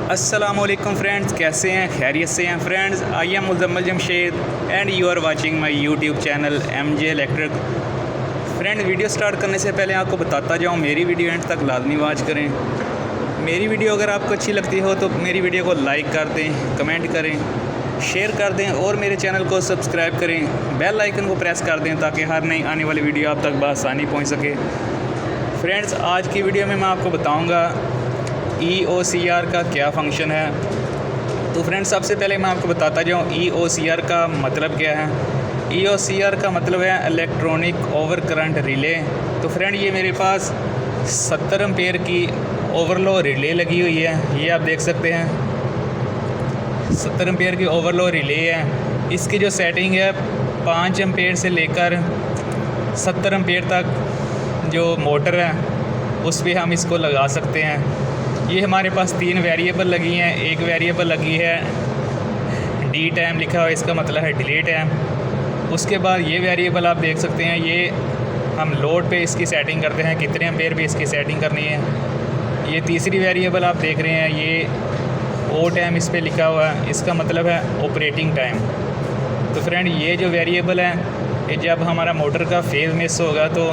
अस्सलामुअलैकुम फ्रेंड्स, कैसे हैं? खैरियत से हैं friends. I am Muzammil Jamshed and you are watching my YouTube channel MJ electric. Friend, video start करने से पहले आपको बताता जाऊं, मेरी वीडियो एंड तक लाजमी वॉच करें। मेरी वीडियो अगर आपको अच्छी लगती हो तो मेरी वीडियो को लाइक कर दें, कमेंट करें, शेयर कर दें और मेरे चैनल को सब्सक्राइब करें। बेल आइकन को प्रेस कर दें ताकि हर नई आने वाली वीडियो आप तक बआसानी पहुँच सके। फ्रेंड्स, आज की वीडियो में मैं आपको बताऊँगा EOCR का क्या फ़ंक्शन है। तो फ्रेंड्स, सबसे पहले मैं आपको बताता जाऊँ EOCR का मतलब क्या है। EOCR का मतलब है इलेक्ट्रॉनिक ओवर करंट रिले। तो फ्रेंड, ये मेरे पास 70 एम्पेयर की ओवरलो रिले लगी हुई है। ये आप देख सकते हैं 70 एम्पेयर की ओवरलो रिले है। इसकी जो सेटिंग है 5 एम्पेयर से लेकर 70 एम्पेयर तक जो मोटर है उस पर हम इसको लगा सकते हैं। ये हमारे पास 3 वेरिएबल लगी हैं। एक वेरिएबल लगी है डी टाइम लिखा हुआ, इसका मतलब है डिले टाइम। उसके बाद ये वेरिएबल आप देख सकते हैं, ये हम लोड पे इसकी सेटिंग करते हैं, कितने एम्पेयर पे इसकी सेटिंग करनी है। ये तीसरी वेरिएबल आप देख रहे हैं, ये ओ टाइम इस पर लिखा हुआ है, इसका मतलब है ऑपरेटिंग टाइम। तो फ्रेंड, ये जो वेरिएबल है, ये जब हमारा मोटर का फेज़ मिस होगा तो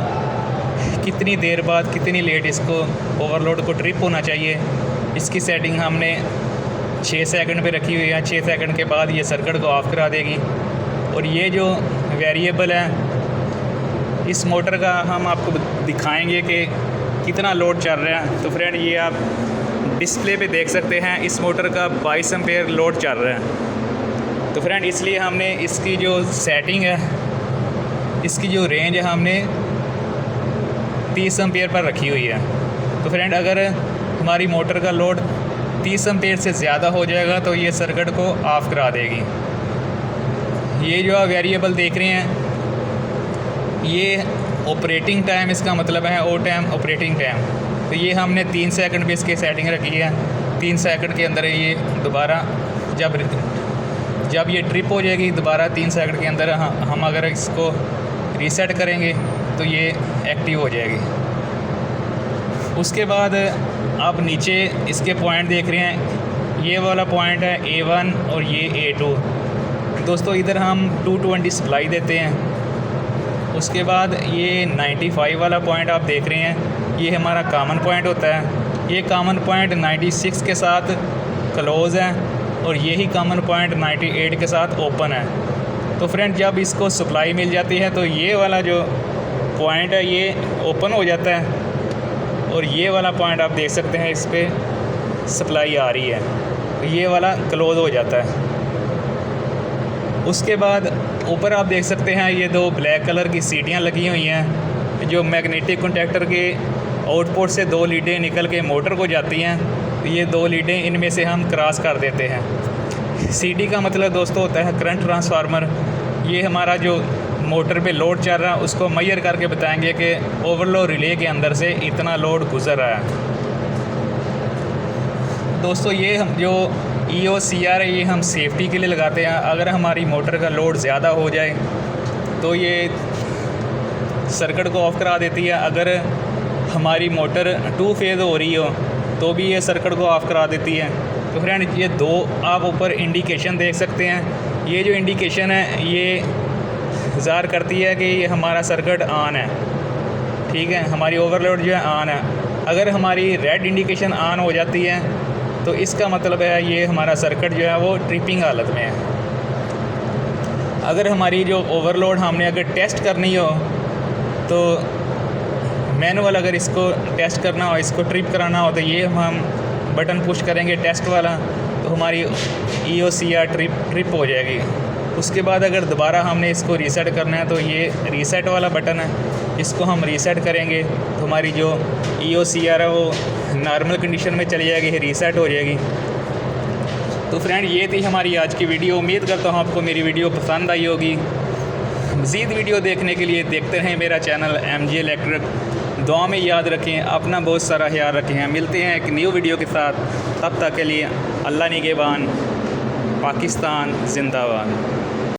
कितनी देर बाद, कितनी लेट इसको ओवरलोड को ट्रिप होना चाहिए, इसकी सेटिंग हमने 6 सेकंड पे रखी हुई है। 6 सेकंड के बाद ये सर्किट को ऑफ करा देगी। और ये जो वेरिएबल है इस मोटर का हम आपको दिखाएंगे कि कितना लोड चल रहा है। तो फ्रेंड, ये आप डिस्प्ले पे देख सकते हैं, इस मोटर का 22 एम्पेयर लोड चल रहा है। तो फ्रेंड, इसलिए हमने इसकी जो सेटिंग है, इसकी जो रेंज है, हमने 30 एम्पेयर पर रखी हुई है। तो फ्रेंड, अगर हमारी मोटर का लोड 30 एम्पेयर से ज़्यादा हो जाएगा तो ये सर्किट को ऑफ करा देगी। ये जो आप वेरिएबल देख रहे हैं, ये ऑपरेटिंग टाइम, इसका मतलब है ओ टाइम, ऑपरेटिंग टाइम। तो ये हमने 3 सेकंड पे इसकी सेटिंग रखी है। 3 सेकंड के अंदर ये दोबारा जब ये ट्रिप हो जाएगी, दोबारा 3 सेकंड के अंदर हम अगर इसको रीसेट करेंगे तो ये एक्टिव हो जाएगी। उसके बाद आप नीचे इसके पॉइंट देख रहे हैं, ये वाला पॉइंट है A1 और ये A2। दोस्तों, इधर हम 220 सप्लाई देते हैं। उसके बाद ये 95 वाला पॉइंट आप देख रहे हैं, ये हमारा कॉमन पॉइंट होता है। ये कॉमन पॉइंट 96 के साथ क्लोज़ है और यही कॉमन पॉइंट 98 के साथ ओपन है। तो फ्रेंड, जब इसको सप्लाई मिल जाती है तो ये वाला जो पॉइंट है ये ओपन हो जाता है और ये वाला पॉइंट आप देख सकते हैं, इस पर सप्लाई आ रही है, तो ये वाला क्लोज़ हो जाता है। उसके बाद ऊपर आप देख सकते हैं, ये 2 ब्लैक कलर की सीटियां लगी हुई हैं जो मैग्नेटिक कॉन्टैक्टर के आउटपुट से 2 लीडें निकल के मोटर को जाती हैं। तो ये 2 लीडें इनमें से हम क्रॉस कर देते हैं। CD का मतलब दोस्तों होता है करंट ट्रांसफार्मर। ये हमारा जो मोटर पे लोड चल रहा है उसको मेजर करके बताएंगे कि ओवरलो रिले के अंदर से इतना लोड गुजर रहा है। दोस्तों, ये हम जो EOCR है, ये हम सेफ्टी के लिए लगाते हैं। अगर हमारी मोटर का लोड ज़्यादा हो जाए तो ये सर्किट को ऑफ करा देती है। अगर हमारी मोटर 2 फेज़ हो रही हो तो भी ये सर्किट को ऑफ करा देती है। तो फ्रेंड, ये 2 आप ऊपर इंडिकेशन देख सकते हैं। ये जो इंडिकेशन है ये ज़ाहिर करती है कि ये हमारा सर्किट ऑन है, ठीक है, हमारी ओवरलोड जो है ऑन है। अगर हमारी रेड इंडिकेशन ऑन हो जाती है तो इसका मतलब है ये हमारा सर्किट जो है वो ट्रिपिंग हालत में है। अगर हमारी जो ओवरलोड हमने अगर टेस्ट करनी हो तो मैनुअल, अगर इसको टेस्ट करना हो, इसको ट्रिप कराना हो, तो ये हम बटन पुश करेंगे टेस्ट वाला, तो हमारी EOCR ट्रिप हो जाएगी। उसके बाद अगर दोबारा हमने इसको रीसेट करना है तो ये रीसेट वाला बटन है, इसको हम रीसेट करेंगे तो हमारी जो EOCR है वो नॉर्मल कंडीशन में चली जाएगी, रीसेट हो जाएगी। तो फ्रेंड, ये थी हमारी आज की वीडियो। उम्मीद करता हूँ आपको मेरी वीडियो पसंद आई होगी। मज़ीद वीडियो देखने के लिए देखते रहें मेरा चैनल MJ इलेक्ट्रिक। दुआ में याद रखें, अपना बहुत सारा ख्याल रखें। मिलते हैं एक न्यू वीडियो के साथ, तब तक के लिए अल्लाह निगहबान। पाकिस्तान जिंदाबाद।